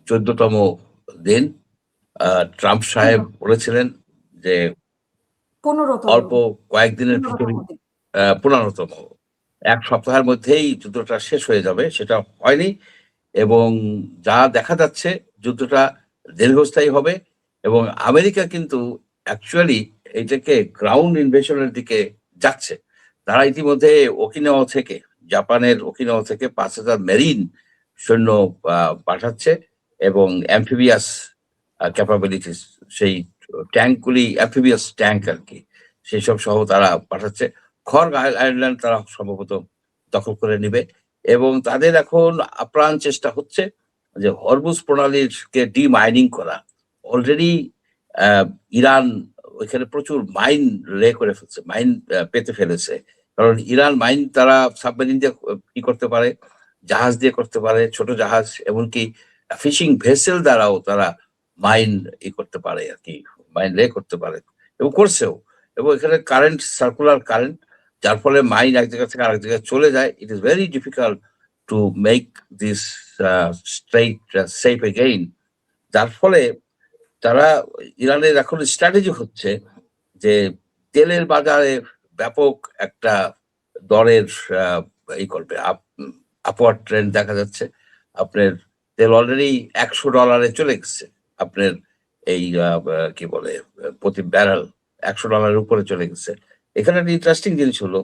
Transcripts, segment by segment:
14তম দিন। ট্রাম্প সাহেব বলেছিলেন যে 15তম অল্প কয়েকদিনের ভিতরেই 15তম 1 সপ্তাহের মধ্যেই যুদ্ধটা শেষ হয়ে যাবে। সেটা হয়নি এবং যা দেখা যাচ্ছে যুদ্ধটা দীর্ঘস্থায়ী হবে এবং আমেরিকা কিন্তু অ্যাকচুয়ালি এইটাকে গ্রাউন্ড ইনভেশন এর দিকে যাচ্ছে। তারা ইতিমধ্যে ওকিনাওয়া থেকে, জাপানের ওকিনাওয়া থেকে ৫,০০০ মেরিন সৈন্য পাঠাচ্ছে এবং অ্যাম্ফিবিয়াস ক্যাপাবিলিটিস সেই ট্যাঙ্কগুলি অ্যাম্ফিবিয়াস ট্যাঙ্ক আরকি। সেসব সহ তারা পাঠাচ্ছে। খড়গ আইল্যান্ড তারা সম্ভবত দখল করে নিবে এবং তাদের এখন আপ্রাণ চেষ্টা হচ্ছে যে হরমুজ প্রণালীকে ডিমাইনিং করা। অলরেডি আ ইরান ওইখানে প্রচুর মাইন লে করে ফেলছে, মাইন পেতে ফেলেছে। কারণ ইরান মাইন তারা সাবমেরিন দিয়ে ই করতে পারে, জাহাজ দিয়ে করতে পারে, ছোট জাহাজ এমনকি ফিশিং ভেসেল দ্বারাও তারা মাইন করতে পারে আরকি, মাইন লে করতে পারে এবং করছেও। এবং এখানে কারেন্ট সার্কুলার কারেন্ট যার ফলে মাইন এক জায়গা থেকে আরেক জায়গায় চলে যায়। It is very difficult to make this strait safe again. যার ফলে তারা ইরানের এখন স্ট্র্যাটেজি হচ্ছে যে তেলের বাজারে ব্যাপক একটা দরের ই করবে, আপওয়ার্ড ট্রেন্ড দেখা যাচ্ছে। আপনার তেল অলরেডি $100 চলে গেছে। আপনার এই কি বলে প্রতি ব্যারেল $100 উপরে চলে গেছে। এখানে একটা ইন্টারেস্টিং জিনিস হলো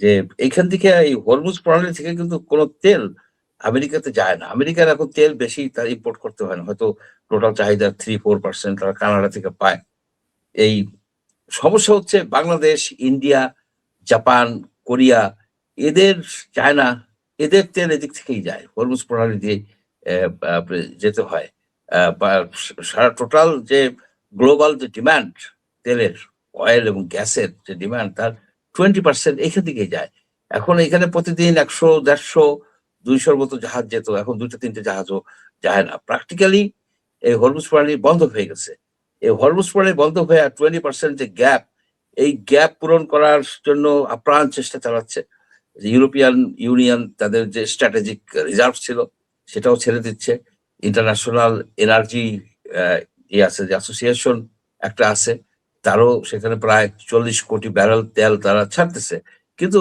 যে এইখান থেকে এই হরমুজ প্রণালী থেকে কিন্তু কোনো তেল আমেরিকাতে যায় না। আমেরিকার এখন তেল বেশি তার ইম্পোর্ট করতে হয় না। হয়তো টোটাল চাহিদার 3-4% তারা কানাডা থেকে পায়। এই সমস্যা হচ্ছে বাংলাদেশ, ইন্ডিয়া, জাপান, কোরিয়া, এদের, চায়না, এদের তেল এদিক থেকেই যায়। হরমুজ প্রণালী দিয়ে যেতে হয়। বা সারা টোটাল যে গ্লোবাল যে ডিমান্ড তেলের, অয়েল এবং গ্যাসের যে ডিমান্ড তার 20% এখান থেকেই যায়। এখন এখানে প্রতিদিন ১০০, ১৫০, ২০০ মতো জাহাজ যেত। এখন ২টা-৩টে জাহাজও যায় না। প্র্যাকটিক্যালি এই হরমুজ প্রণালী বন্ধ হয়ে গেছে। এই হরমুজ প্রণালী বন্ধ হয়ে 20% যে গ্যাপ, এই গ্যাপ পূরণ করার জন্য আপ্রাণ চেষ্টা চালাচ্ছে। ইউরোপিয়ান ইউনিয়ন তাদের যে স্ট্র্যাটেজিক রিজার্ভ ছিল সেটাও ছেড়ে দিচ্ছে। ইন্টারন্যাশনাল এনার্জি আছে যে অ্যাসোসিয়েশন একটা আছে, তারও সেখানে প্রায় ৪০ কোটি ব্যারেল তেল তারা ছাড়তেছে। কিন্তু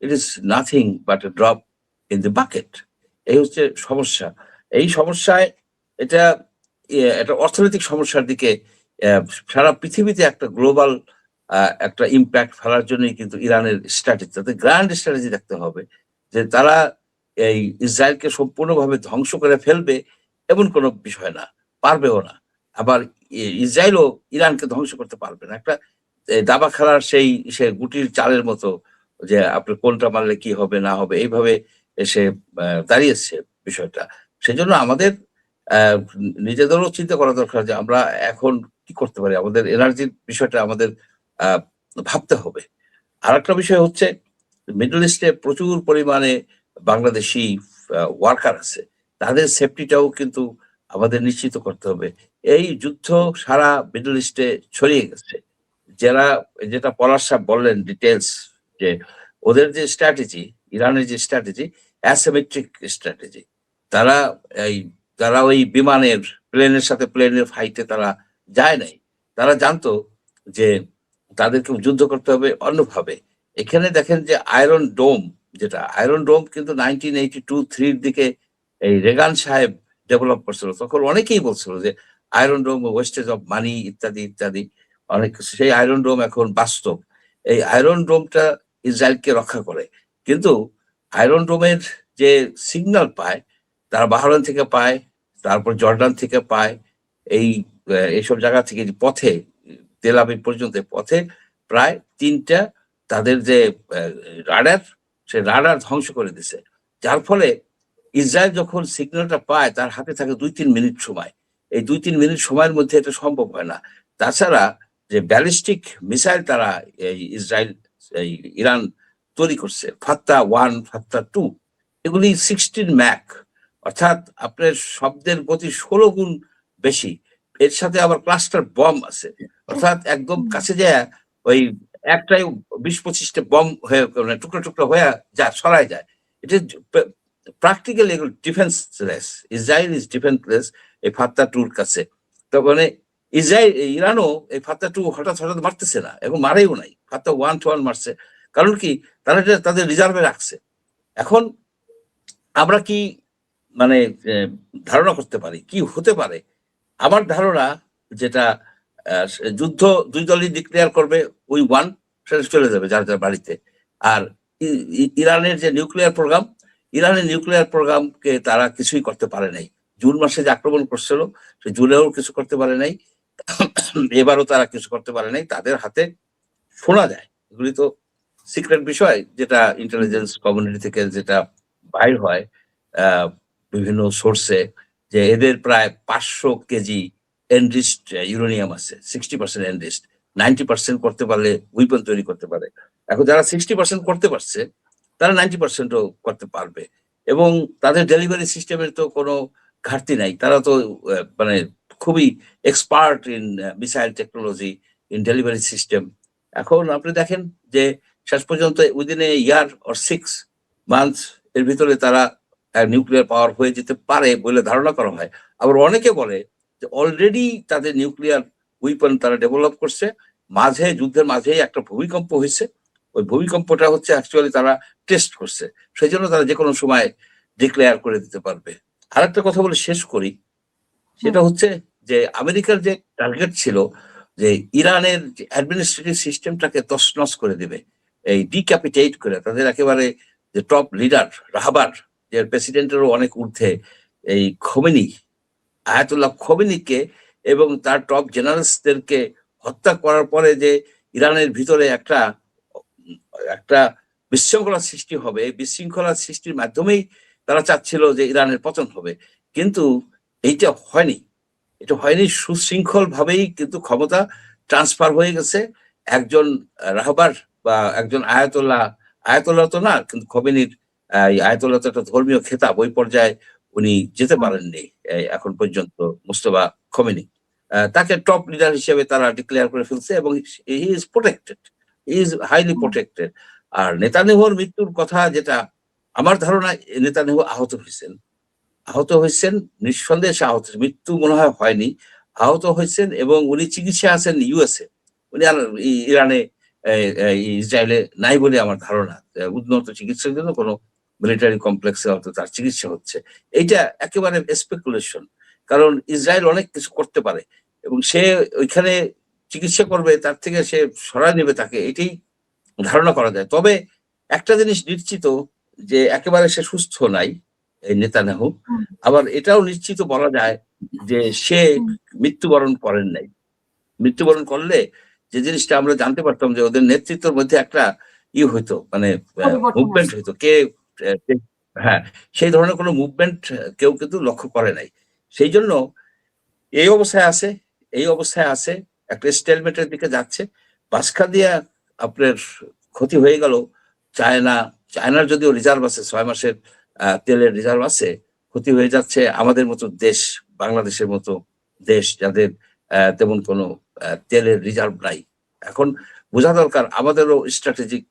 it is nothing but a drop in the bucket. এই হচ্ছে সমস্যা। এই সমস্যায় এটা একটা অর্থনৈতিক সমস্যার দিকে সারা পৃথিবীতে একটা গ্লোবাল একটা ইমপ্যাক্ট ফেলার জন্যই কিন্তু ইরানের স্ট্র্যাটেজি, তাদের গ্র্যান্ড স্ট্র্যাটেজি দেখতে হবে যে তারা এই ইসরায়েলকে সম্পূর্ণভাবে ধ্বংস করে ফেলবে এমন কোনো বিষয় না, পারবেও না। আবার ইসরায়েলও ইরানকে ধ্বংস করতে পারবে না। একটা দাবা খেলার সেই সে গুটির চালের মতো যে আপনি কোনটা মারলে কি হবে না হবে এইভাবে এসে দাঁড়িয়েছে বিষয়টা। সেজন্য আমাদের নিজেদেরও চিন্তা করা দরকার যে আমরা এখন কি করতে পারি? আমাদের এনার্জির বিষয়টা আমাদের আ ভাবতে হবে। আরেকটা বিষয় হচ্ছে মিডল ইস্টে প্রচুর পরিমাণে বাংলাদেশী ওয়ার্কার আছে। তাদের সেফটিটাও কিন্তু আমাদের নিশ্চিত করতে হবে। এই যুদ্ধ সারা মিডল ইস্টে ছড়িয়ে গেছে। যারা, যেটা পলাশ সাহেব বললেন ডিটেইলস, যে ওদের যে স্ট্র্যাটেজি, ইরানের যে স্ট্র্যাটেজি অ্যাসিমেট্রিক স্ট্র্যাটেজি। তারা এই তারা ওই বিমানের প্লেনের সাথে প্লেনের ফাইটে তারা যায় নাই। তারা জানতো যে তাদেরকে যুদ্ধ করতে হবে অন্যভাবে। এখানে দেখেন যে আয়রন ডোম, যেটা আয়রন ডোম কিন্তু 1982-3 দিকে এই রেগান সাহেব ডেভেলপ করছিল। তখন অনেকেই বলছিল যে iron dome wastage of money ইত্যাদি, ইত্যাদি অনেক কিছু। সেই আয়রন ডোম এখন বাস্তব। এই আয়রন ডোমটা ইসরায়েলকে রক্ষা করে। কিন্তু আয়রন ডোমের যে সিগন্যাল পায় তারা বাহরাইন থেকে পায়, তারপর জর্ডান থেকে পায়। এইসব জায়গা থেকে পথে তেল আবিব পর্যন্ত পথে প্রায় ৩টা তাদের যে রাডার, সে রাডার ধ্বংস করে দিছে। যার ফলে ইসরায়েল যখন সিগন্যালটা পায় তার হাতে থাকে ২-৩ মিনিট সময়। এই ২-৩ মিনিট সময়ের মধ্যে এটা সম্ভব হয় না। তাছাড়া যে ব্যালিস্টিক মিসাইল তারা এই ইরান তৈরি করছে, ফাত্তা-1, ফাত্তা-2, এগুলি 16 ম্যাক, অর্থাৎ আপনার শব্দের গতি ১৬ গুণ বেশি। এর সাথে আবার ক্লাস্টার বম আছে। অর্থাৎ একদম কাছে যায়া ওই একটাই ২০-২৫ টা বম হয়ে মানে টুকরা, টুকরা হয়ে ছড়ায় যায়। এটা প্র্যাকটিক্যালি এগুলো ডিফেন্সলেস। ইসরায়েল ইজ ডিফেন্সলেস এই ফাত্তা টুর কাছে। তার মানে ইরানও এই ফাত্তা টু হঠাৎ হঠাৎ মারতেছে না, এবং মারেও নাই। ফাত্তা 1 to 1 মারছে, কারণ কি তারা এটা তাদের রিজার্ভে রাখছে। এখন আমরা কি মানে ধারণা করতে পারি কি হতে পারে? আমার ধারণা যেটা, যুদ্ধ দুই দলই ডিক্লেয়ার করবে, ওই ওয়ান সেটা চলে যাবে যার যার বাড়িতে। আর ইরানের যে নিউক্লিয়ার প্রোগ্রামকে তারা কিছুই করতে পারে নাই। জুন মাসে যে আক্রমণ করছিল, সে জুনেও কিছু করতে পারে নাই, এবারও তারা কিছু করতে পারে নাই। তাদের হাতে শোনা যায়, এগুলি তো সিক্রেট বিষয়, যেটা ইন্টেলিজেন্স কমিউনিটি থেকে যেটা বাইর হয় বিভিন্ন সোর্সে, যে এদের প্রায় 500 কেজি এনরিচড ইউরেনিয়াম আছে। 60% এনরিচড, 90% করতে পারলে উইপন তৈরি করতে পারে। এখন যারা 60% করতে পারছে, তারা 90%ও করতে পারবে। এবং তাদের ডেলিভারি সিস্টেমের তো কোনো ঘাটতি নাই। তারা তো মানে খুবই expert in missile technology, in delivery system. এখন আপনি দেখেন যে শেষ পর্যন্ত within a year or 6 months এর ভিতরে তারা নিউক্লিয়ার পাওয়ার হয়ে যেতে পারে বলে ধারণা করা হয়। আবার অনেকে বলে যে অলরেডি তাদের নিউক্লিয়ার উইপন তারা ডেভেলপ করছে। যুদ্ধের মাঝেই একটা ভূমিকম্প হয়েছে, ওই ভূমিকম্পটা হচ্ছে অ্যাকচুয়ালি তারা টেস্ট করছে, সেই জন্য তারা যে কোনো সময় ডিক্লেয়ার করে দিতে পারবে। আরেকটা কথা বলে শেষ করি, সেটা হচ্ছে যে আমেরিকার যে টার্গেট ছিল যে ইরানের অ্যাডমিনিস্ট্রেটিভ সিস্টেমটাকে তছনছ করে দিবে, এই ডিক্যাপিটেট করে তাদের একেবারে যে টপ লিডার রাহাবার, যে প্রেসিডেন্টেরও অনেক ঊর্ধ্বে, এই আয়াতুল্লাহ খোমেনিকে এবং তার টপ জেনারেলসদেরকে হত্যা করার পরে যে ইরানের ভিতরে একটা একটা বিশৃঙ্খলা সৃষ্টি হবে, এই বিশৃঙ্খলা সৃষ্টির মাধ্যমেই তারা চাচ্ছিল যে ইরানের পতন হবে। কিন্তু এইটা হয়নি, সুশৃঙ্খল ভাবেই কিন্তু ক্ষমতা ট্রান্সফার হয়ে গেছে। একজন রাহবার বা একজন আয়াতুল্লাহ তো না, কিন্তু খোমেনির আয়াতুল্লাহ তো একটা ধর্মীয় খেতাব, ওই পর্যায়ে উনি যেতে পারেননি এখন পর্যন্ত, মুস্তফা খোমেনি। তাকে টপ লিডার হিসেবে তারা ডিক্লেয়ার করে ফেলছে, এবং he is protected, he is highly protected. আর নেতানিয়াহুর মৃত্যুর কথা যেটা, আমার ধারণা নেতানিয়াহু আহত হয়েছেন, নিঃসন্দেহে সে আহত, মৃত্যু মনে হয়নি, আহত হয়েছেন। এবং উনি চিকিৎসা আছেন ইউএসএ, উনি আর ইরানে ইসরায়েলে নাই বলে আমার ধারণা। উন্নত চিকিৎসার জন্য কোনো মিলিটারি কমপ্লেক্সে হয়তো তার চিকিৎসা হচ্ছে। এইটা একেবারে স্পেকুলেশন, কারণ ইসরায়েল অনেক কিছু করতে পারে, এবং সে ওইখানে চিকিৎসা করবে, তার থেকে সে সরায় নেবে তাকে, এটাই ধারণা করা যায়। তবে একটা জিনিস নিশ্চিত, যে একেবারে সে সুস্থ নাই এই নেতানিয়াহু। আবার এটাও নিশ্চিত বলা যায় যে সে মৃত্যুবরণ করেন নাই। মৃত্যুবরণ করলে যে জিনিসটা আমরা জানতে পারতাম, যে ওদের নেতৃত্বের মধ্যে একটা হইতো, মানে মুভমেন্ট হইতো, হ্যাঁ, সেই ধরনের কোনো মুভমেন্ট কেউ কিন্তু লক্ষ্য করে নাই। সেই জন্য এই অবস্থায় আছে একটা স্টেলমেটের দিকে যাচ্ছে। বাসখা দিয়া আপনার ক্ষতি হয়ে গেল। চায়নার যদিও রিজার্ভ আছে, 6 মাসের তেলের রিজার্ভ আছে, ক্ষতি হয়ে যাচ্ছে আমাদের মতো দেশ, বাংলাদেশের মতো দেশ, যাদের তেমন কোনো তেলের রিজার্ভ নাই। এখন বোঝা দরকার, আমাদেরও স্ট্র্যাটেজিক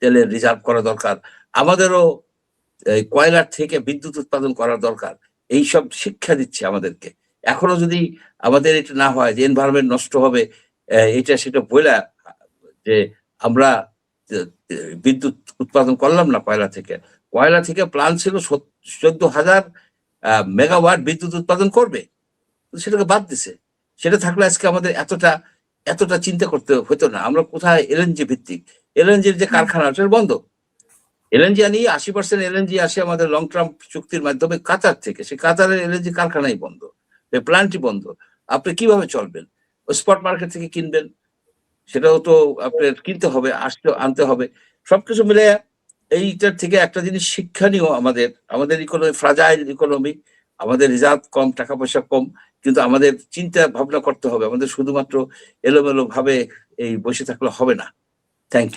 তেলের রিজার্ভ করা দরকার, আমাদেরও কয়লার থেকে বিদ্যুৎ উৎপাদন করা দরকার। এইসব শিক্ষা দিচ্ছে আমাদেরকে। এখনো যদি আমাদের এটা না হয় যে এনভায়রনমেন্ট নষ্ট হবে, এটা সেটা বইলা যে আমরা বিদ্যুৎ উৎপাদন করলাম না কয়লা থেকে প্ল্যান ছিল 14,000 মেগাওয়াট বিদ্যুৎ উৎপাদন করবে, সেটাকে বাদ দিছে। সেটা থাকলে আজকে আমাদের এতটা চিন্তা করতে হতো না। আমরা কোথায় এলএনজি ভিত্তিক, এলএনজির যে কারখানা সেটা বন্ধ। এলএনজি আনি 80% এলএনজি আসে আমাদের লং টার্ম চুক্তির মাধ্যমে কাতার থেকে, সেই কাতারের এলএনজি কারখানাই বন্ধ, প্ল্যান্টই বন্ধ। আপনি কিভাবে চলবেন? স্পট মার্কেট থেকে কিনবেন, সেটাও তো আপনার কিনতে হবে, আনতে হবে। সবকিছু মিলে এইটার থেকে একটা জিনিস শিক্ষণীয়, আমাদের ইকোনমি ফ্রাজাইল ইকোনমি, আমাদের রিজার্ভ কম, টাকা পয়সা কম, কিন্তু আমাদের চিন্তা ভাবনা করতে হবে। আমাদের শুধুমাত্র এলোমেলো ভাবে এই বসে থাকলে হবে না। Thank you.